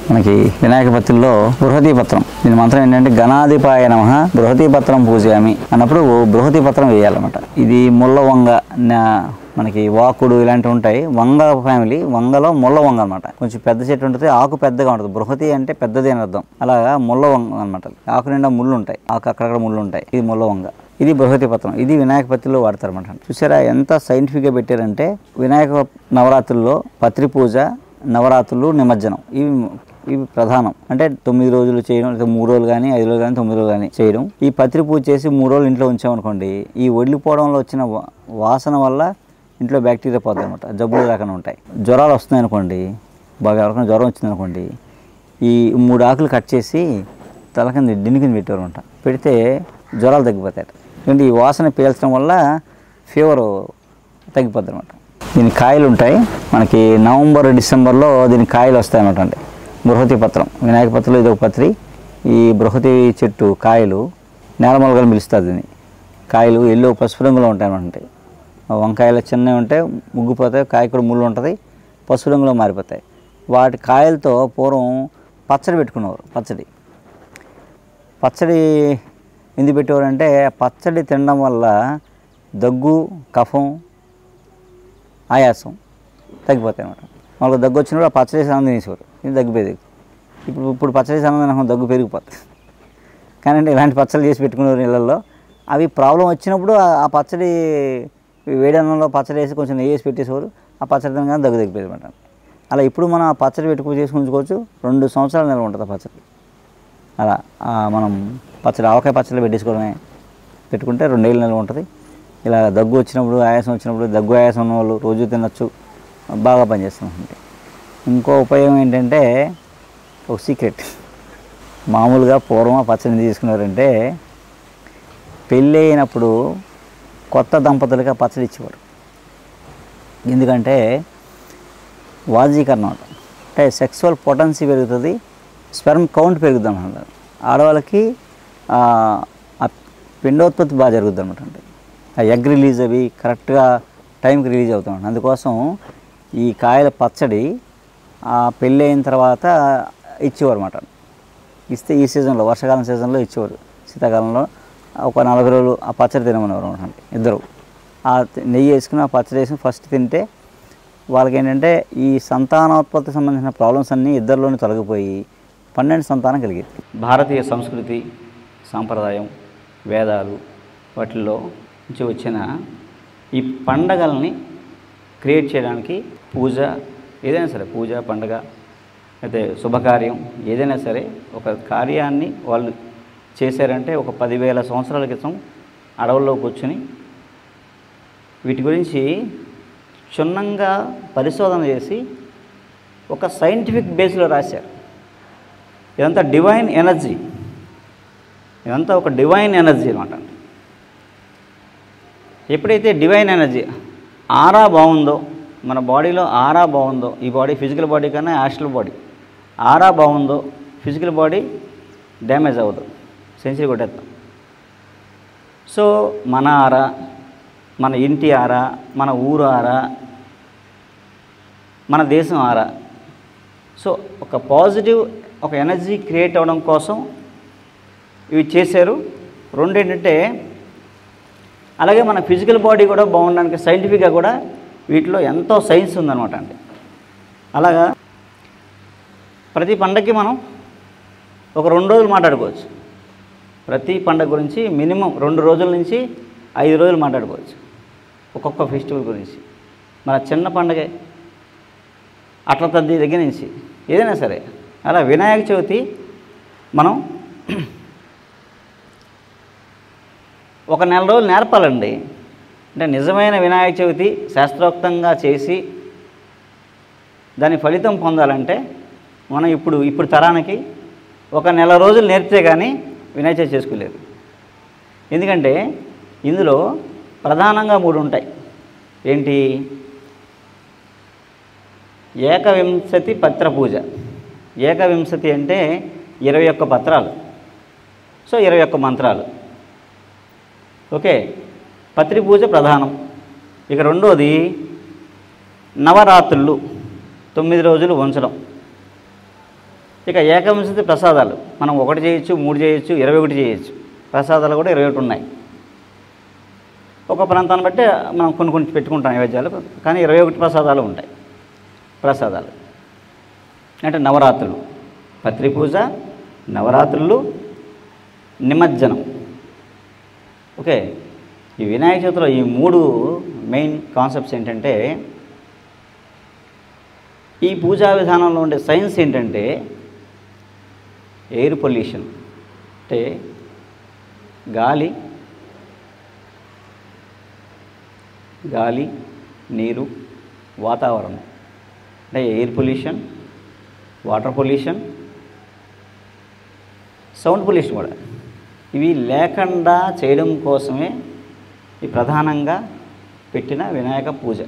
మనకి వినాయక పత్రిలో బృహతి పత్రం, దీని మంత్రం ఏంటంటే గణాధిపాయ నమః బృహతి పత్రం పూజయామి అన్నప్పుడు బృహతి పత్రం వేయాలన్నమాట. ఇది ముళ్ళ వంగ, మనకి వాకుడు ఇలాంటివి ఉంటాయి. వంగ ఫ్యామిలీ, వంగలో ముళ్ళ వంగ అనమాట. కొంచెం పెద్ద చెట్టు ఉంటుంది, ఆకు పెద్దగా ఉంటుంది. బృహతి అంటే పెద్దది అని అర్థం. అలాగా ముళ్ళ వంగ అనమాట. ఆకు నిండా ముళ్ళు ఉంటాయి, ఆకు అక్కడక్కడ ముళ్ళు ఉంటాయి. ఇది ముళ్ళ వంగ, ఇది బృహతి పత్రం. ఇది వినాయక పత్రిలో వాడతారన్నమాట. చూసారా ఎంత సైంటిఫిక్గా పెట్టారంటే, వినాయక నవరాత్రుల్లో పత్రి పూజ, నవరాత్రులు, నిమజ్జనం ఇవి ప్రధానం. అంటే 9 రోజులు చేయడం, 3 రోజులు కానీ 5 రోజులు కానీ 9 రోజులు కానీ చేయడం. ఈ పత్రి పూజ చేసి 3 రోజులు ఇంట్లో ఉంచామనుకోండి, ఈ వడ్లిపోవడంలో వచ్చిన వాసన వల్ల ఇంట్లో బ్యాక్టీరియా పోతుంది అనమాట. జబ్బులు రాకుండా ఉంటాయి. జ్వరాలు వస్తున్నాయి అనుకోండి, బాగా ఎవరికైనా జ్వరం వచ్చింది అనుకోండి, ఈ 3 ఆకులు కట్ చేసి తల కింద దిండు కింద పెట్టారనమాట. పెడితే జ్వరాలు తగ్గిపోతాయి. ఎందుకంటే ఈ వాసన పీల్చడం వల్ల ఫీవర్ తగ్గిపోద్ది అనమాట. దీని కాయలు ఉంటాయి మనకి. నవంబర్, డిసెంబర్లో దీని కాయలు వస్తాయన్నమాట. అంటే బృహతి పత్రం, వినాయక పత్రంలో ఇది ఒక పత్రి. ఈ బృహతి చెట్టు కాయలు నేలమొలగలు పిలుస్తారు. దీన్ని కాయలు ఎల్లో పసుపు రంగులో ఉంటాయి అన్నమాట. వంకాయలు చిన్నవి ఉంటాయి, ముగ్గిపోతాయి. కాయ కూడా ముళ్ళు ఉంటుంది, పసుపు రంగులో మారిపోతాయి. వాటి కాయలతో పూర్వం పచ్చడి పెట్టుకునేవారు. పచ్చడి ఎందుకు పెట్టేవారంటే, పచ్చడి తినడం వల్ల దగ్గు, కఫం, ఆయాసం తగ్గిపోతాయి అన్నమాట. వాళ్ళకి దగ్గు వచ్చినప్పుడు ఆ పచ్చడి స్నానం తినేసేవారు. ఇది తగ్గిపోయేది. ఇప్పుడు పచ్చడి స్నానం తినడం దగ్గు పెరిగిపోతుంది. కానీ అంటే ఇలాంటి పచ్చళ్ళు చేసి పెట్టుకునేవారు ఇళ్ళల్లో. అవి ప్రాబ్లం వచ్చినప్పుడు ఆ పచ్చడి వేడన్నంలో పచ్చడి వేసి కొంచెం నెయ్యి వేసి పెట్టేసేవారు. ఆ పచ్చడి తినగానే దగ్గు తగ్గిపోయేది అనమాట. అలా ఇప్పుడు మనం ఆ పచ్చడి చేసుకుని ఉంచుకోవచ్చు. 2 సంవత్సరాల నిల్వ ఉంటుంది ఆ పచ్చడి. అలా మనం ఆవకాయ పచ్చడి పెట్టుకుంటే 2 ఏళ్ళ నిల్వ ఉంటుంది. ఇలా దగ్గు వచ్చినప్పుడు, ఆయాసం వచ్చినప్పుడు, దగ్గు ఆయాసం ఉన్న వాళ్ళు రోజు తినచ్చు, బాగా పనిచేస్తుంది. ఇంకో ఉపయోగం ఏంటంటే, ఒక సీక్రెట్. మామూలుగా పూర్వం ఆ పచ్చడిని తీసుకున్నారంటే, పెళ్ళి అయినప్పుడు కొత్త దంపతులకి ఆ పచ్చడి ఇచ్చేవారు. ఎందుకంటే వాజీకరణం అంటే సెక్సువల్ పొటెన్సీ పెరుగుతుంది, స్పెర్మ్ కౌంట్ పెరుగుద్ది అన్నమాట. ఆడవాళ్ళకి ఆ పిండోత్పత్తి బాగా జరుగుద్ది అనమాట. అంటే ఆ ఎగ్ రిలీజ్ అవి కరెక్ట్గా టైంకి రిలీజ్ అవుతాం. అందుకోసం ఈ కాయల పచ్చడి పెళ్ళి అయిన తర్వాత ఇచ్చేవారు అన్నమాట. ఇస్తే ఈ సీజన్లో, వర్షాకాలం సీజన్లో ఇచ్చేవారు. శీతాకాలంలో ఒక 40 రోజులు ఆ పచ్చడి తినమనేవారు అనమాట. ఇద్దరు ఆ నెయ్యి వేసుకుని ఆ పచ్చడి వేసుకుని ఫస్ట్ తింటే వాళ్ళకి ఏంటంటే ఈ సంతానోత్పత్తి సంబంధించిన ప్రాబ్లమ్స్ అన్నీ ఇద్దరిలోనే తొలగిపోయి 12 సంతానం కలిగేది. భారతీయ సంస్కృతి, సాంప్రదాయం, వేదాలు వాటిల్లో నుంచి వచ్చిన ఈ పండగల్ని క్రియేట్ చేయడానికి పూజ, ఏదైనా సరే పూజ, పండగ అయితే శుభకార్యం ఏదైనా సరే ఒక కార్యాన్ని వాళ్ళు చేశారంటే ఒక 10,000 సంవత్సరాల క్రితం అడవుల్లో కూర్చొని వీటి గురించి క్షుణ్ణంగా పరిశోధన చేసి ఒక సైంటిఫిక్ బేస్లో రాశారు. ఇదంతా డివైన్ ఎనర్జీ, ఇదంతా ఒక డివైన్ ఎనర్జీ అనమాట. ఎప్పుడైతే డివైన్ ఎనర్జీ ఆరా బాగుందో, మన బాడీలో ఆరా బాగుందో, ఈ బాడీ ఫిజికల్ బాడీ కన్నా యాస్ట్రల్ బాడీ ఆరా బాగుందో, ఫిజికల్ బాడీ డ్యామేజ్ అవ్వదు, సెంచరీ కొట్టేస్తాం. సో మన ఆరా, మన ఇంటి ఆరా, మన ఊరు ఆరా, మన దేశం ఆరా, సో ఒక పాజిటివ్ ఒక ఎనర్జీ క్రియేట్ అవ్వడం కోసం ఇవి చేశారు. రెండు ఏంటంటే, అలాగే మన ఫిజికల్ బాడీ కూడా బాగుండడానికి సైంటిఫిక్గా కూడా వీటిలో ఎంతో సైన్స్ ఉందన్నమాట అండి. అలాగా ప్రతి పండగకి మనం ఒక 2 రోజులు మాట్లాడుకోవచ్చు. ప్రతి పండగ గురించి మినిమం 2 రోజుల నుంచి 5 రోజులు మాట్లాడుకోవచ్చు, ఒక్కొక్క ఫెస్టివల్ గురించి. మన చిన్న పండగే అట్ల తద్ది దగ్గర నుంచి ఏదైనా సరే. అలా వినాయక చవితి మనం ఒక 4 రోజులు నేర్పాలండి. అంటే నిజమైన వినాయక చవితి శాస్త్రోక్తంగా చేసి దాని ఫలితం పొందాలంటే మనం ఇప్పుడు తరానికి ఒక 4 రోజులు నేర్పితే కానీ వినాయక చవితి చేసుకోలేదు. ఎందుకంటే ఇందులో ప్రధానంగా 3 ఉంటాయి. ఏంటి? ఏకవింశతి పత్ర పూజ. ఏకవింశతి అంటే 21 పత్రాలు, సో 21 మంత్రాలు. ఓకే, పత్రి పూజ ప్రధానం. ఇక రెండోది నవరాత్రులు 9 రోజులు ఉంచడం. ఇక ఏకవింశతి ప్రసాదాలు మనం 1 చేయొచ్చు, 3 చేయొచ్చు, 21 చేయొచ్చు. ప్రసాదాలు కూడా 21 ఉన్నాయి. ఒక ప్రాంతాన్ని బట్టి మనం కొన్ని పెట్టుకుంటాం నైవేద్యాలు, కానీ 21 ప్రసాదాలు ఉంటాయి. ప్రసాదాలు అంటే నవరాత్రులు, పత్రి పూజ, నవరాత్రులు, నిమజ్జనం. ఓకే, ఈ వినాయక చవితిలో ఈ 3 మెయిన్ కాన్సెప్ట్స్ ఏంటంటే, ఈ పూజా విధానంలో ఉండే సైన్స్ ఏంటంటే ఎయిర్ పొల్యూషన్, అంటే గాలి, నీరు, వాతావరణం, అంటే air pollution, water pollution, sound pollution కూడా, ఇవి లేకుండా చేయడం కోసమే ఈ ప్రధానంగా పెట్టిన వినాయక పూజ.